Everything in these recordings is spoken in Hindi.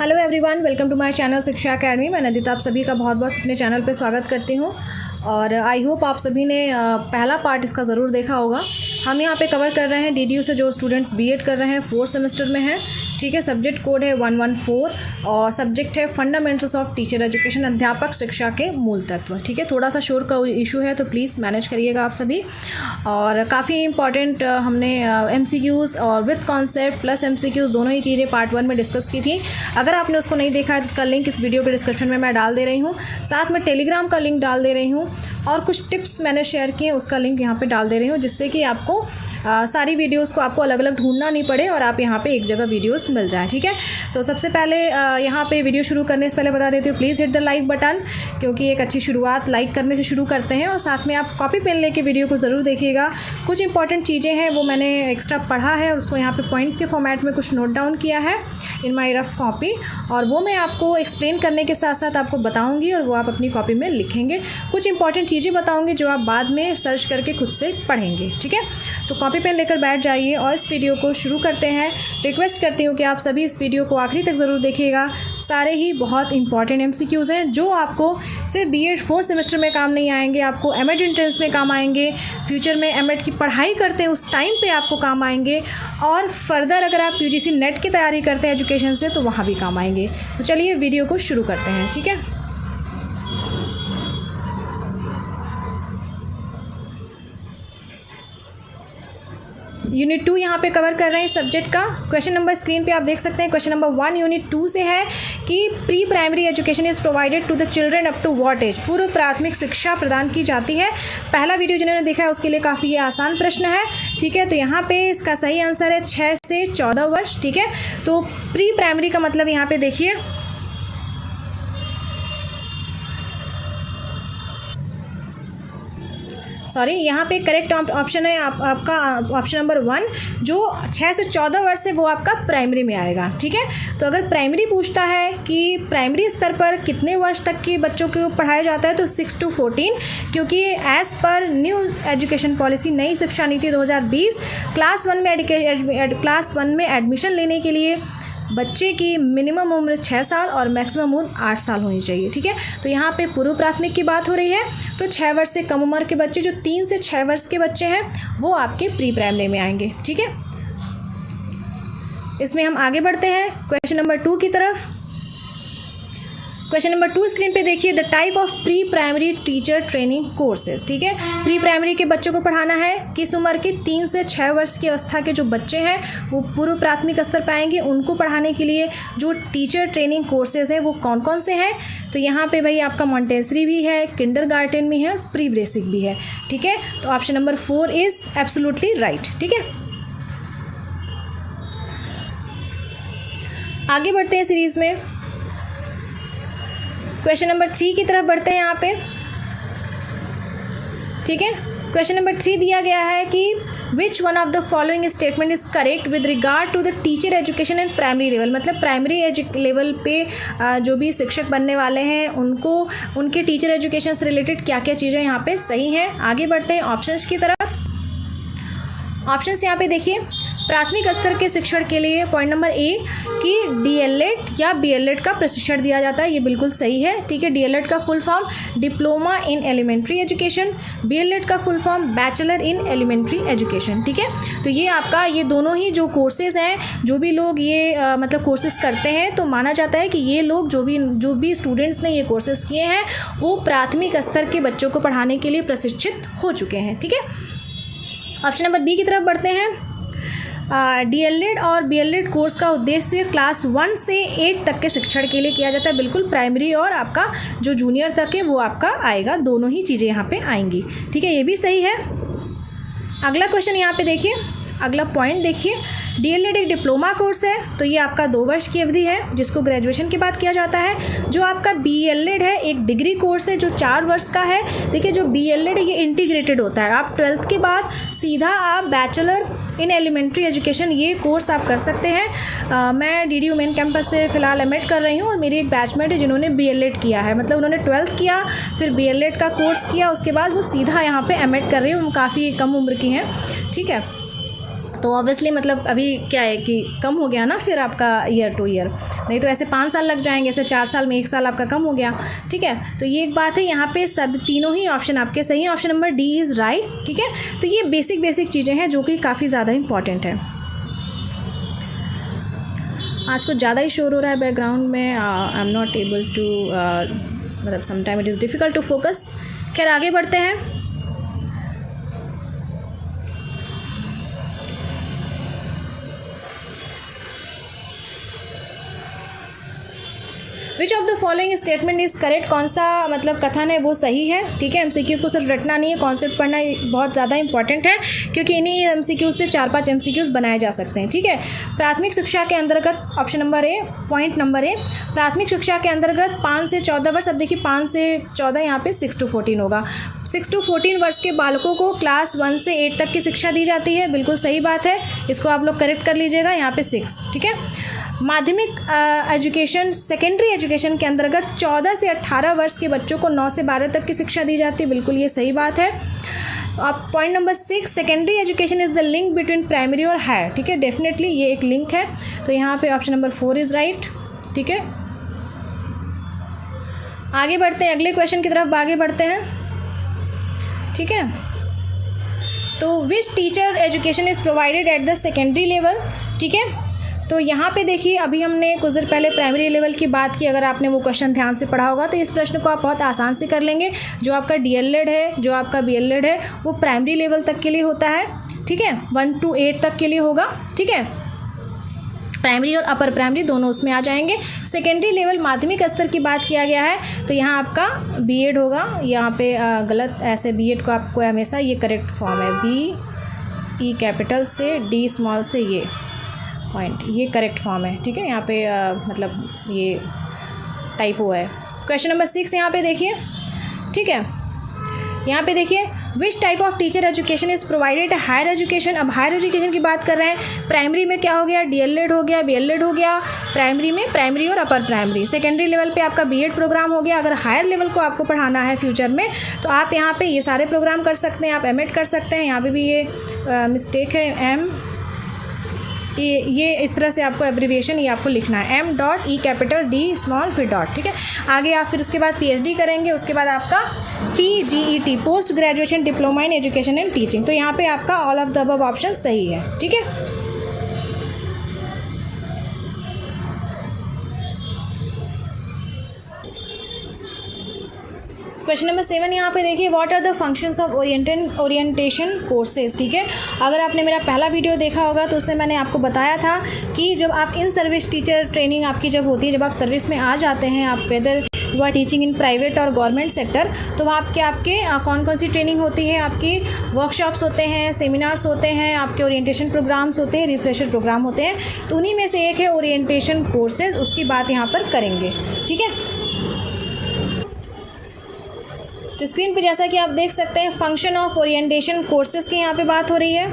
Hello everyone, welcome to my channel Shiksha academy. मैं नंदिता आप सभी का बहुत बहुत अपने चैनल पे स्वागत करती हूँ और आई होप आप सभी ने पहला पार्ट इसका ज़रूर देखा होगा। हम यहाँ पे कवर कर रहे हैं डीडीयू से जो स्टूडेंट्स बीएड कर रहे हैं 4th सेमेस्टर में हैं, ठीक है। सब्जेक्ट कोड है 114 और सब्जेक्ट है फंडामेंटल्स ऑफ टीचर एजुकेशन, अध्यापक शिक्षा के मूल तत्व, ठीक है। थोड़ा सा शोर का इशू है तो प्लीज़ मैनेज करिएगा आप सभी। और काफ़ी इंपॉर्टेंट हमने MCQs और विद कॉन्सेप्ट प्लस MCQs दोनों ही चीज़ें पार्ट 1 में डिस्कस की थी। अगर आपने उसको नहीं देखा है तो उसका लिंक इस वीडियो के डिस्क्रिप्शन में मैं डाल दे रही हूँ, साथ में टेलीग्राम का लिंक डाल दे रही हूँ और कुछ टिप्स मैंने शेयर किए उसका लिंक यहाँ पे डाल दे रही हूँ, जिससे कि आपको सारी वीडियोस को आपको अलग अलग ढूंढना नहीं पड़े और आप यहाँ पे एक जगह वीडियोस मिल जाएं, ठीक है। तो सबसे पहले यहाँ पे वीडियो शुरू करने से पहले बता देती हूँ, please hit the like button, क्योंकि एक अच्छी शुरुआत लाइक करने से शुरू करते हैं। और साथ में आप कॉपी पेन लेके वीडियो को ज़रूर देखिएगा। कुछ इंपॉर्टेंट चीज़ें हैं वो मैंने एक्स्ट्रा पढ़ा है और उसको यहाँ पर पॉइंट्स के फॉर्मेट में कुछ नोट डाउन किया है इन माई रफ कॉपी, और वो मैं आपको एक्सप्लेन करने के साथ साथ आपको बताऊँगी और वो आप अपनी कॉपी में लिखेंगे। कुछ इंपॉर्टेंट चीज़ें बताऊँगी जो आप बाद में सर्च करके खुद से पढ़ेंगे, ठीक है। तो कॉपी पेन लेकर बैठ जाइए और इस वीडियो को शुरू करते हैं। रिक्वेस्ट करती हूँ कि आप सभी इस वीडियो को आखिरी तक ज़रूर देखिएगा। सारे ही बहुत इंपॉर्टेंट MCQs हैं जो आपको सिर्फ BEd 4th सेमेस्टर में काम नहीं आएंगे, आपको एमएड एंट्रेंस में काम आएंगे, फ्यूचर में एमएड की पढ़ाई करते हैं उस टाइम पे आपको काम आएंगे, और फर्दर अगर आप UGC नेट की तैयारी करते हैं एजुकेशन से तो वहाँ भी काम आएंगे। तो चलिए वीडियो को शुरू करते हैं, ठीक है। यूनिट 2 यहाँ पे कवर कर रहे हैं सब्जेक्ट का। क्वेश्चन नंबर स्क्रीन पे आप देख सकते हैं। क्वेश्चन नंबर 1 यूनिट 2 से है कि pre primary education is provided to the children up to what age. पूर्व प्राथमिक शिक्षा प्रदान की जाती है। पहला वीडियो जिन्होंने देखा है उसके लिए काफ़ी ये आसान प्रश्न है, ठीक है। तो यहाँ पे इसका सही आंसर है 6 से 14 वर्ष, ठीक है। तो प्री प्राइमरी का मतलब यहाँ पे देखिए, सॉरी, यहाँ पे करेक्ट ऑप्शन है आपका ऑप्शन नंबर 1, जो 6 से 14 वर्ष है वो आपका प्राइमरी में आएगा, ठीक है। तो अगर प्राइमरी पूछता है कि प्राइमरी स्तर पर कितने वर्ष तक के बच्चों को पढ़ाया जाता है तो 6 to 14, क्योंकि as per new education policy नई शिक्षा नीति 2020 क्लास 1 में एडमिशन लेने के लिए बच्चे की मिनिमम उम्र 6 साल और मैक्सिमम उम्र 8 साल होनी चाहिए, ठीक है। तो यहाँ पे पूर्व प्राथमिक की बात हो रही है, तो 6 वर्ष से कम उम्र के बच्चे, जो 3 से 6 वर्ष के बच्चे हैं, वो आपके प्री प्राइमरी में आएंगे, ठीक है। इसमें हम आगे बढ़ते हैं क्वेश्चन नंबर 2 की तरफ। क्वेश्चन नंबर 2 स्क्रीन पे देखिए, the type of pre primary teacher training courses, ठीक है। प्री प्राइमरी के बच्चों को पढ़ाना है किस उम्र के? 3 से 6 वर्ष की अवस्था के जो बच्चे हैं वो पूर्व प्राथमिक स्तर पर आएंगे। उनको पढ़ाने के लिए जो टीचर ट्रेनिंग कोर्सेज हैं वो कौन कौन से हैं? तो यहाँ पे भाई आपका मॉन्टेसरी भी है, किंडरगार्टन भी है और प्री बेसिक भी है, ठीक है। तो option number 4 is absolutely right, ठीक है। आगे बढ़ते हैं सीरीज में। क्वेश्चन नंबर 3 की तरफ बढ़ते हैं यहाँ पे, ठीक है। क्वेश्चन नंबर 3 दिया गया है कि which one of the following statement is correct with regard to the teacher education and primary level. मतलब प्राइमरी लेवल पे जो भी शिक्षक बनने वाले हैं उनको उनके टीचर एजुकेशन से रिलेटेड क्या क्या चीज़ें यहाँ पे सही हैं। आगे बढ़ते हैं ऑप्शंस की तरफ। ऑप्शंस यहाँ पे देखिए, प्राथमिक स्तर के शिक्षण के लिए पॉइंट नंबर A कि DLED या BLED का प्रशिक्षण दिया जाता है, ये बिल्कुल सही है, ठीक है। DLED का full form diploma in elementary education, BLED का full form bachelor in elementary education, ठीक है। तो ये आपका ये दोनों ही जो कोर्सेज़ हैं, जो भी लोग ये मतलब कोर्सेज करते हैं तो माना जाता है कि ये लोग जो भी स्टूडेंट्स ने ये कोर्सेज किए हैं वो प्राथमिक स्तर के बच्चों को पढ़ाने के लिए प्रशिक्षित हो चुके हैं, ठीक है। ऑप्शन नंबर B की तरफ बढ़ते हैं। DLED और BLED कोर्स का उद्देश्य क्लास 1 से 8 तक के शिक्षण के लिए किया जाता है। बिल्कुल प्राइमरी और आपका जो जूनियर तक है वो आपका आएगा, दोनों ही चीज़ें यहाँ पे आएंगी, ठीक है। ये भी सही है। अगला क्वेश्चन यहाँ पे देखिए, अगला पॉइंट देखिए, DLED एक डिप्लोमा कोर्स है, तो ये आपका 2 वर्ष की अवधि है जिसको ग्रेजुएशन के बाद किया जाता है। जो आपका BLED है एक डिग्री कोर्स है जो 4 वर्ष का है। देखिए जो BLED है ये इंटीग्रेटेड होता है, आप 12th के बाद सीधा आप बैचलर इन एलिमेंट्री एजुकेशन ये कोर्स आप कर सकते हैं। मैं DDU मेन कैंपस से फ़िलहाल एमएड कर रही हूँ और मेरी एक बैचमेट है जिन्होंने BLED किया है, मतलब उन्होंने 12th किया फिर BLED का कोर्स किया, उसके बाद वो सीधा यहाँ पे एमएड कर रही हूँ, काफ़ी कम उम्र की हैं, ठीक है। तो ऑब्वियसली मतलब अभी क्या है कि कम हो गया ना फिर आपका ईयर टू ईयर, नहीं तो ऐसे 5 साल लग जाएंगे, ऐसे 4 साल में 1 साल आपका कम हो गया। ठीक है, तो ये एक बात है, यहाँ पे सब तीनों ही ऑप्शन आपके सही हैं। Option number D is right. ठीक है, तो ये बेसिक चीज़ें हैं जो कि काफ़ी ज़्यादा इंपॉर्टेंट है। आज कुछ ज़्यादा ही शोर हो रहा है बैकग्राउंड में, I am not able to मतलब sometime it is difficult to focus. खैर आगे बढ़ते हैं। Which of the following statement is correct, कौन सा मतलब कथन है वो सही है। ठीक है, MCQs को सिर्फ रटना नहीं है, कॉन्सेप्ट पढ़ना बहुत ज़्यादा इंपॉर्टेंट है, क्योंकि इन्हीं MCQs से 4-5 MCQs बनाए जा सकते हैं। ठीक है, प्राथमिक शिक्षा के अंतर्गत option number A, point number A, प्राथमिक शिक्षा के अंतर्गत 5 से 14 वर्ष, अब देखिए 5 से 14 यहाँ पे 6 to 14 होगा। 6 to 14 वर्ष के बालकों को क्लास 1 से 8 तक की शिक्षा दी जाती है, बिल्कुल सही बात है, इसको आप लोग करेक्ट कर लीजिएगा, यहाँ पे 6। ठीक है, माध्यमिक एजुकेशन, सेकेंडरी एजुकेशन के अंतर्गत 14 से 18 वर्ष के बच्चों को 9 से 12 तक की शिक्षा दी जाती है, बिल्कुल ये सही बात है। अब point number 6, secondary education is the link between primary और हायर। ठीक है, डेफिनेटली ये एक लिंक है, तो यहाँ पे ऑप्शन नंबर 4 इज़ राइट। ठीक है, आगे बढ़ते हैं, अगले क्वेश्चन की तरफ आगे बढ़ते हैं। ठीक है, तो which teacher education is provided at the secondary level. ठीक है, तो यहाँ पे देखिए अभी हमने कुछ देर पहले प्राइमरी लेवल की बात की, अगर आपने वो क्वेश्चन ध्यान से पढ़ा होगा तो इस प्रश्न को आप बहुत आसान से कर लेंगे। जो आपका DLED है, जो आपका BLED है, वो प्राइमरी लेवल तक के लिए होता है। ठीक है, 1 to 8 तक के लिए होगा। ठीक है, प्राइमरी और अपर प्राइमरी दोनों उसमें आ जाएंगे। सेकेंडरी लेवल माध्यमिक स्तर की बात किया गया है, तो यहाँ आपका B.Ed होगा। यहाँ पे गलत, ऐसे B.Ed को आपको हमेशा ये करेक्ट फॉर्म है, B.E कैपिटल से D स्मॉल से ये पॉइंट, ये करेक्ट फॉर्म है। ठीक है, यहाँ पे मतलब ये टाइपो है। क्वेश्चन नंबर 6 यहाँ पे देखिए। ठीक है, यहाँ पे देखिए, which type of teacher education is provided higher education. अब हायर एजुकेशन की बात कर रहे हैं, प्राइमरी में क्या हो गया, DLED हो गया, BLED हो गया, प्राइमरी में प्राइमरी और अपर प्राइमरी। सेकेंडरी लेवल पे आपका B.Ed प्रोग्राम हो गया। अगर हायर लेवल को आपको पढ़ाना है फ्यूचर में, तो आप यहाँ पे ये सारे प्रोग्राम कर सकते हैं, आप M.Ed कर सकते हैं। यहाँ पे भी ये मिस्टेक है, ये इस तरह से आपको एब्रीविएशन ये आपको लिखना है, M.E कैपिटल D स्मॉल फिर डॉट। ठीक है, आगे आप फिर उसके बाद PhD करेंगे, उसके बाद आपका PGET, post graduation diploma in education and teaching. तो यहाँ पे आपका all of the above option सही है। ठीक है, क्वेश्चन नंबर 7 यहाँ पे देखिए, what are the functions of orientation courses. ठीक है, अगर आपने मेरा पहला वीडियो देखा होगा तो उसमें मैंने आपको बताया था कि जब आप इन सर्विस टीचर ट्रेनिंग आपकी जब होती है, जब आप सर्विस में आ जाते हैं, आप whether you are teaching in private और गवर्नमेंट सेक्टर, तो वहाँ आपके कौन कौन सी ट्रेनिंग होती है, आपकी वर्कशॉप्स होते हैं, सेमिनार्स होते हैं, आपके ओरिएंटेशन प्रोग्राम्स होते हैं, रिफ्रेशर प्रोग्राम होते हैं। तो उन्हीं में से एक है ओरिएंटेशन कोर्सेज, उसकी बात यहाँ पर करेंगे। ठीक है, तो स्क्रीन पे जैसा कि आप देख सकते हैं, फंक्शन ऑफ ओरिएंटेशन कोर्सेज की यहाँ पे बात हो रही है।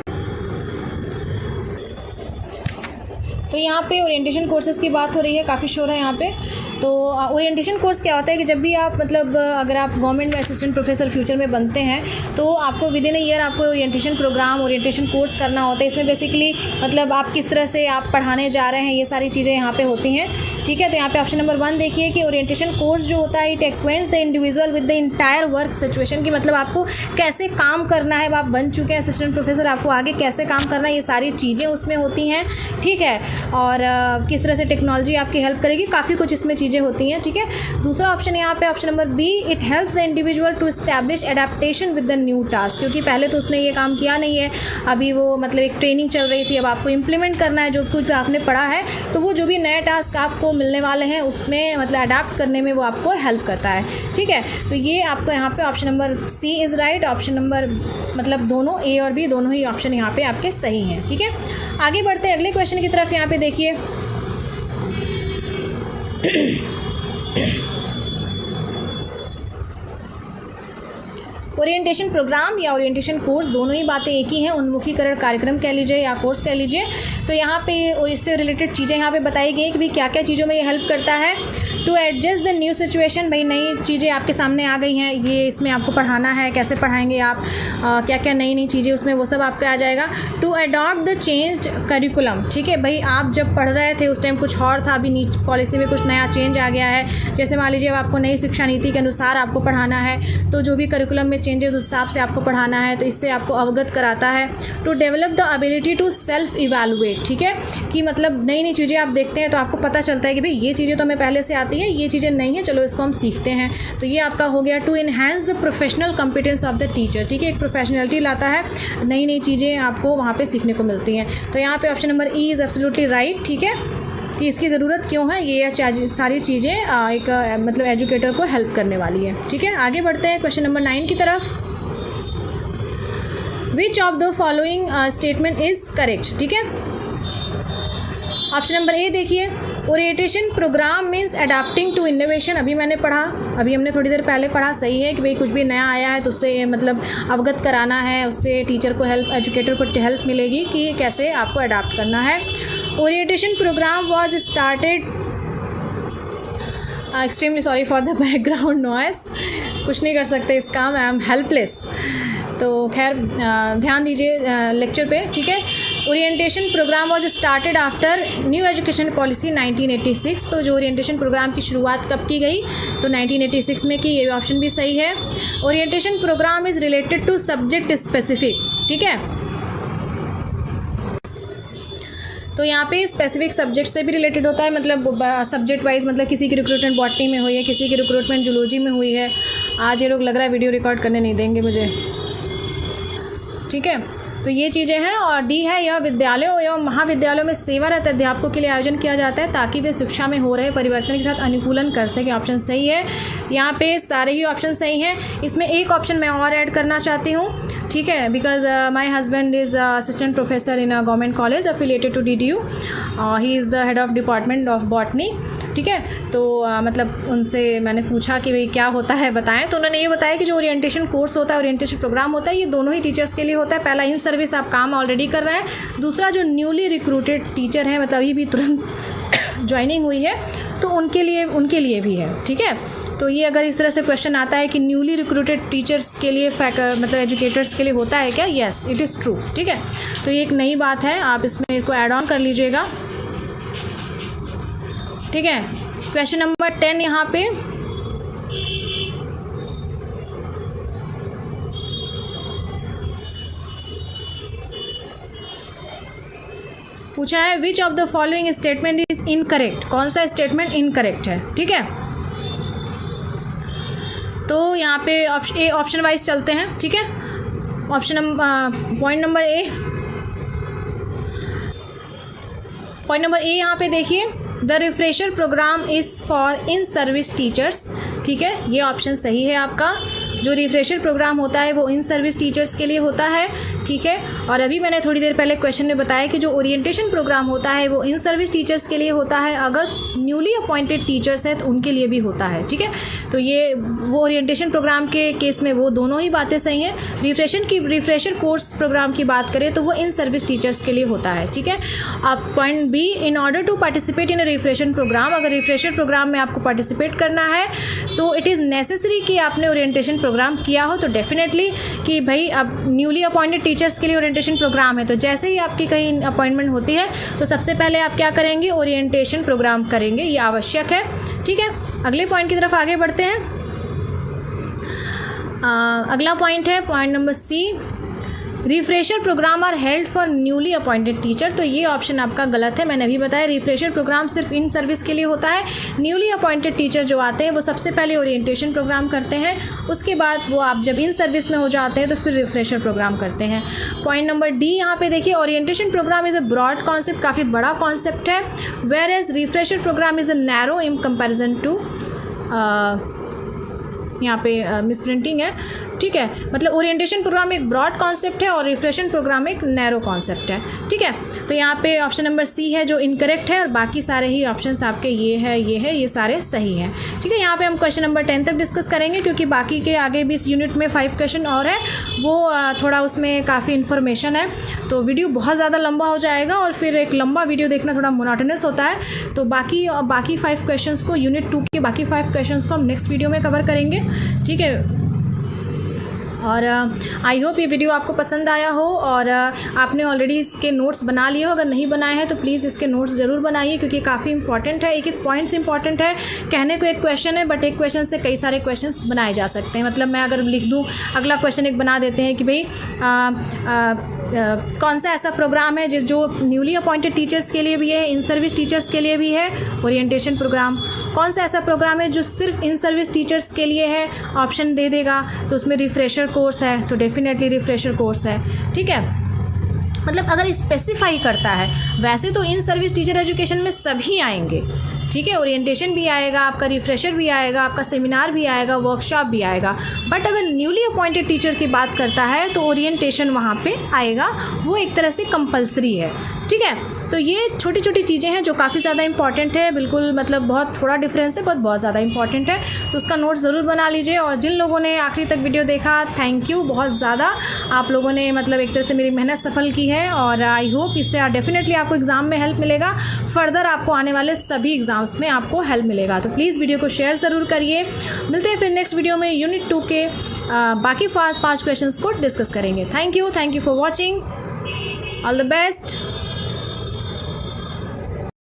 तो यहाँ पे ओरिएंटेशन कोर्सेज़ की बात हो रही है, काफ़ी शोर है यहाँ पे। तो ओरिएंटेशन कोर्स क्या होता है कि जब भी आप मतलब अगर आप गवर्नमेंट में असिस्टेंट प्रोफेसर फ्यूचर में बनते हैं तो आपको विद इन अ ईयर आपको ओरिएंटेशन प्रोग्राम, ओरिएंटेशन कोर्स करना होता है। इसमें बेसिकली मतलब आप किस तरह से आप पढ़ाने जा रहे हैं, ये सारी चीज़ें यहाँ पे होती हैं। ठीक है, तो यहाँ पे ऑप्शन नंबर 1 देखिए कि ओरिएंटेशन कोर्स जो होता है, it acquaints the individual with the entire work situation, की मतलब आपको कैसे काम करना है। आप बन चुके हैं असिस्टेंट प्रोफेसर, आपको आगे कैसे काम करना है, ये सारी चीज़ें उसमें होती हैं। ठीक है, और किस तरह से टेक्नोलॉजी आपकी हेल्प करेगी, काफ़ी कुछ इसमें चीज़ें होती हैं। ठीक है, दूसरा ऑप्शन यहाँ पे option number B, it helps the individual to establish adaptation with the new task, क्योंकि पहले तो उसने ये काम किया नहीं है, अभी वो मतलब एक ट्रेनिंग चल रही थी, अब आपको इम्प्लीमेंट करना है जो कुछ भी आपने पढ़ा है, तो वो जो भी नए टास्क आपको मिलने वाले हैं उसमें मतलब अडाप्ट करने में वो आपको हेल्प करता है। ठीक है, तो ये आपको यहाँ पे option number C is right. Option number मतलब दोनों ए और बी दोनों ही ऑप्शन यहाँ पे आपके सही हैं। ठीक है, आगे बढ़ते हैं अगले क्वेश्चन की तरफ। यहाँ पे देखिए ओरिएंटेशन प्रोग्राम या ओरिएंटेशन कोर्स दोनों ही बातें एक ही हैं, उन्मुखीकरण कार्यक्रम कह लीजिए या कोर्स कह लीजिए। तो यहाँ पे और इससे रिलेटेड चीज़ें यहाँ पे बताई गई कि भाई क्या क्या चीज़ों में ये हेल्प करता है। To adjust the new situation, भाई नई चीज़ें आपके सामने आ गई हैं, ये इसमें आपको पढ़ाना है, कैसे पढ़ाएंगे आप, क्या क्या नई नई चीज़ें उसमें, वो सब आपका आ जाएगा। To adopt the changed curriculum, ठीक है भाई आप जब पढ़ रहे थे उस टाइम कुछ और था, अभी नीचे पॉलिसी में कुछ नया चेंज आ गया है। जैसे मान लीजिए अब आपको नई शिक्षा नीति के अनुसार आपको पढ़ाना है, तो जो भी करिकुलम में चेंजेस उस हिसाब से आपको पढ़ाना है, तो इससे आपको अवगत कराता है। To develop the ability to self evaluate, ठीक है कि मतलब नई नई चीज़ें आप देखते हैं तो आपको पता चलता है कि भाई ये चीज़ें तो हमें पहले से आती हैं, ये चीज़ें नहीं हैं, चलो इसको हम सीखते हैं। तो ये आपका हो गया। To enhance the professional competence of the teacher, ठीक है एक प्रोफेशनलिटी लाता है, नई नई चीज़ें आपको वहाँ पे सीखने को मिलती हैं। तो यहाँ पे option number E is absolutely right, ठीक है कि इसकी ज़रूरत क्यों है, ये सारी चीज़ें एक मतलब एजुकेटर को हेल्प करने वाली है। ठीक है आगे बढ़ते हैं क्वेश्चन नंबर 9 की तरफ। Which of the following statement is correct, ठीक है ऑप्शन नंबर ए देखिए, orientation program means adapting to innovation, अभी मैंने पढ़ा, अभी हमने थोड़ी देर पहले पढ़ा, सही है कि भाई कुछ भी नया आया है तो उससे मतलब अवगत कराना है, उससे टीचर को हेल्प, एजुकेटर को हेल्प मिलेगी कि कैसे आपको अडाप्ट करना है। Orientation program was started, extremely sorry for the background noise, कुछ नहीं कर सकते इसका, आई एम हेल्पलेस। तो खैर ध्यान दीजिए लेक्चर पे, ठीक है। Orientation program was started after new education policy 1986, तो जो ओरिएंटेशन प्रोग्राम की शुरुआत कब की गई, तो 1986 में की, ये ऑप्शन भी सही है। Orientation program is related to subject specific, ठीक है तो यहाँ पे स्पेसिफिक सब्जेक्ट से भी रिलेटेड होता है, मतलब सब्जेक्ट वाइज, मतलब किसी की रिक्रूटमेंट बॉटनी में हुई है, किसी की रिक्रूटमेंट जूलॉजी में हुई है। आज ये लोग लग रहा है वीडियो रिकॉर्ड करने नहीं देंगे मुझे, ठीक है तो ये चीज़ें हैं। और डी है, यह विद्यालयों एवं महाविद्यालयों में सेवारत अध्यापकों के लिए आयोजन किया जाता है ताकि वे शिक्षा में हो रहे परिवर्तन के साथ अनुकूलन कर सके, ऑप्शन सही है। यहाँ पे सारे ही ऑप्शन सही हैं, इसमें एक ऑप्शन मैं और ऐड करना चाहती हूँ, ठीक है because my husband is assistant professor in a government college affiliated to DDU, he is the head of department of botany, ठीक है तो मतलब उनसे मैंने पूछा कि भाई क्या होता है बताएं, तो उन्होंने ये बताया कि जो ओरिएंटेशन कोर्स होता है, ओरिएंटेशन प्रोग्राम होता है, ये दोनों ही टीचर्स के लिए होता है। पहला इन सर्विस आप काम ऑलरेडी कर रहे हैं, दूसरा जो न्यूली रिक्रूटेड टीचर हैं, मतलब अभी भी तुरंत ज्वाइनिंग हुई है, तो उनके लिए भी है, ठीक है तो ये अगर इस तरह से क्वेश्चन आता है कि न्यूली रिक्रूटेड टीचर्स के लिए मतलब एजुकेटर्स के लिए होता है क्या, येस इट इज़ ट्रू, ठीक है तो ये एक नई बात है, आप इसमें इसको ऐड ऑन कर लीजिएगा, ठीक है। क्वेश्चन नंबर 10 यहाँ पे पूछा है विच of the following statement is incorrect, कौन सा स्टेटमेंट इनकरेक्ट है, ठीक है तो यहाँ पे ऑप्शन वाइज चलते हैं, ठीक है पॉइंट नंबर ए यहाँ पे देखिए, the refresher program is for in service teachers, ठीक है ये ऑप्शन सही है आपका। जो रिफ्रेशर प्रोग्राम होता है वो इन सर्विस टीचर्स के लिए होता है, ठीक है और अभी मैंने थोड़ी देर पहले क्वेश्चन में बताया कि जो ओरिएंटेशन प्रोग्राम होता है वो इन सर्विस टीचर्स के लिए होता है, अगर न्यूली अपॉइंटेड टीचर्स हैं तो उनके लिए भी होता है, ठीक है तो ये वो ओरिएंटेशन प्रोग्राम के केस में वो दोनों ही बातें सही हैं। रिफ्रेशर कोर्स प्रोग्राम की बात करें तो वो इन सर्विस टीचर्स के लिए होता है, ठीक है। अब point B, in order to participate in refresher program, अगर रिफ्रेशर प्रोग्राम में आपको पार्टिसिपेट करना है तो इट इज़ नेसेसरी कि आपने ओरिएंटेशन प्रोग्राम किया हो, तो डेफिनेटली कि भाई अब न्यूली अपॉइंटेड टीचर्स के लिए ओरिएंटेशन प्रोग्राम है, तो जैसे ही आपकी कहीं अपॉइंटमेंट होती है तो सबसे पहले आप क्या करेंगे, ओरिएंटेशन प्रोग्राम करेंगे, ये आवश्यक है, ठीक है। अगले पॉइंट की तरफ आगे बढ़ते हैं। अगला पॉइंट है point number C, refresher program are held for newly appointed teacher, तो ये ऑप्शन आपका गलत है। मैंने अभी बताया रिफ्रेशर प्रोग्राम सिर्फ इन सर्विस के लिए होता है, न्यूली अपॉइंटेड टीचर जो आते हैं वो सबसे पहले ओरिएंटेशन प्रोग्राम करते हैं, उसके बाद वो आप जब इन सर्विस में हो जाते हैं तो फिर रिफ्रेशर प्रोग्राम करते हैं। पॉइंट नंबर डी यहाँ पे देखिए, orientation program is a broad concept, काफ़ी बड़ा कॉन्सेप्ट है, whereas refresher program is a narrow in comparison to, यहाँ पे मिसप्रिंटिंग है, ठीक है मतलब ओरिएंटेशन प्रोग्राम एक ब्रॉड कॉन्सेप्ट है और रिफ्रेशर प्रोग्राम एक नैरो कॉन्सेप्ट है, ठीक है। तो यहाँ पे ऑप्शन नंबर सी है जो इनकरेक्ट है और बाकी सारे ही ऑप्शंस आपके ये सारे सही हैं। ठीक है, यहाँ पे हम क्वेश्चन नंबर 10 तक डिस्कस करेंगे क्योंकि बाकी के आगे भी इस यूनिट में 5 क्वेश्चन और है, वो थोड़ा उसमें काफ़ी इन्फॉर्मेशन है, तो वीडियो बहुत ज़्यादा लंबा हो जाएगा और फिर एक लंबा वीडियो देखना थोड़ा मोनोटोनस होता है। तो बाकी 5 क्वेश्चंस को, यूनिट 2 के बाकी 5 क्वेश्चंस को हम नेक्स्ट वीडियो में कवर करेंगे। ठीक है, और आई होप ये वीडियो आपको पसंद आया हो और आपने ऑलरेडी इसके नोट्स बना लिए हो। अगर नहीं बनाए हैं तो प्लीज़ इसके नोट्स ज़रूर बनाइए क्योंकि काफ़ी इंपॉर्टेंट है, एक एक पॉइंट्स इंपॉर्टेंट है। कहने को एक क्वेश्चन है बट एक क्वेश्चन से कई सारे क्वेश्चंस बनाए जा सकते हैं। मतलब मैं अगर लिख दूँ, अगला क्वेश्चन एक बना देते हैं कि भाई कौन सा ऐसा प्रोग्राम है जो न्यूली अपॉइंटेड टीचर्स के लिए भी है, इन सर्विस टीचर्स के लिए भी है, ओरिएंटेशन प्रोग्राम। कौन सा ऐसा प्रोग्राम है जो सिर्फ इन सर्विस टीचर्स के लिए है, ऑप्शन दे देगा तो उसमें रिफ्रेशर कोर्स है, तो डेफिनेटली रिफ्रेशर कोर्स है। ठीक है, मतलब अगर स्पेसिफाई करता है, वैसे तो इन सर्विस टीचर एजुकेशन में सभी आएंगे। ठीक है, ओरिएंटेशन भी आएगा, आपका रिफ्रेशर भी आएगा, आपका सेमिनार भी आएगा, वर्कशॉप भी आएगा, बट अगर न्यूली अपॉइंटेड टीचर की बात करता है तो ओरिएंटेशन वहाँ पे आएगा, वो एक तरह से कंपलसरी है। ठीक है, तो ये छोटी छोटी चीज़ें हैं जो काफ़ी ज़्यादा इंपॉर्टेंट है, बिल्कुल मतलब बहुत थोड़ा डिफरेंस है, बहुत ज़्यादा इंपॉर्टेंट है, तो उसका नोट ज़रूर बना लीजिए। और जिन लोगों ने आखिरी तक वीडियो देखा, थैंक यू बहुत ज़्यादा, आप लोगों ने मतलब एक तरह से मेरी मेहनत सफल की है और आई होप इससे डेफिनेटली आपको एग्ज़ाम में हेल्प मिलेगा, फर्दर आपको आने वाले सभी एग्ज़ाम्स में आपको हेल्प मिलेगा। तो प्लीज़ वीडियो को शेयर ज़रूर करिए। मिलते हैं फिर नेक्स्ट वीडियो में, यूनिट 2 के बाकी 5 क्वेश्चंस को डिस्कस करेंगे। Thank you for watching, all the best.